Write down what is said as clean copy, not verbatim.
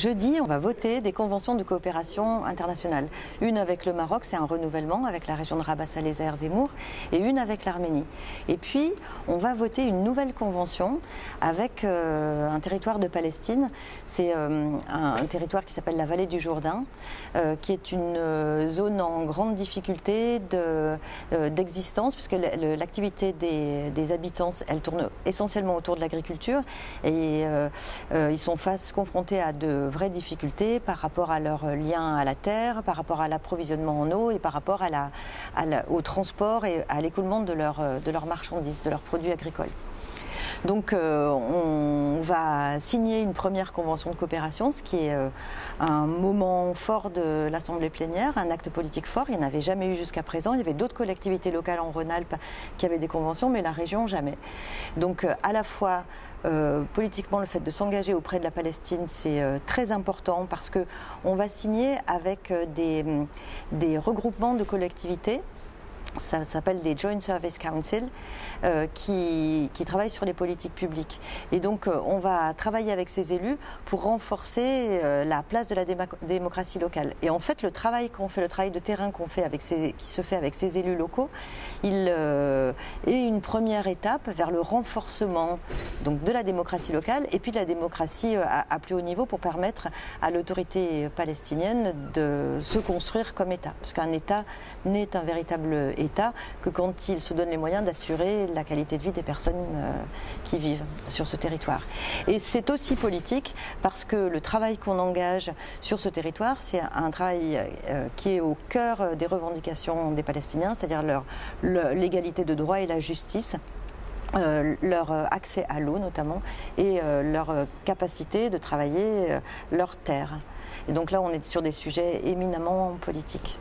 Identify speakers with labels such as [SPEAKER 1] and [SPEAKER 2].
[SPEAKER 1] Jeudi, on va voter des conventions de coopération internationale. Une avec le Maroc, c'est un renouvellement avec la région de Rabat-Salé-Zemmour, et une avec l'Arménie. Et puis, on va voter une nouvelle convention avec un territoire de Palestine. C'est un territoire qui s'appelle la vallée du Jourdain, qui est une zone en grande difficulté d'existence, puisque l'activité des habitants, elle tourne essentiellement autour de l'agriculture, et ils sont confrontés à de vraies difficultés par rapport à leur lien à la terre, par rapport à l'approvisionnement en eau et par rapport au transport et à l'écoulement de leurs marchandises, de leurs produits agricoles. Donc on va signer une première convention de coopération, ce qui est un moment fort de l'Assemblée plénière, un acte politique fort. Il n'y en avait jamais eu jusqu'à présent. Il y avait d'autres collectivités locales en Rhône-Alpes qui avaient des conventions, mais la région jamais. Donc à la fois politiquement, le fait de s'engager auprès de la Palestine, c'est très important parce qu'on va signer avec des regroupements de collectivités. Ça s'appelle des Joint Service Council qui travaillent sur les politiques publiques. Et donc on va travailler avec ces élus pour renforcer la place de la démocratie locale. Et en fait, le travail de terrain qu'on fait qui se fait avec ces élus locaux, il est une première étape vers le renforcement donc, de la démocratie locale et puis de la démocratie à plus haut niveau pour permettre à l'autorité palestinienne de se construire comme État. Parce qu'un État n'est un véritable État que quand il se donne les moyens d'assurer la qualité de vie des personnes qui vivent sur ce territoire. Et c'est aussi politique parce que le travail qu'on engage sur ce territoire, c'est un travail qui est au cœur des revendications des Palestiniens, c'est-à-dire l'égalité de droit et la justice. Leur accès à l'eau notamment et leur capacité de travailler leurs terres. Et donc là on est sur des sujets éminemment politiques.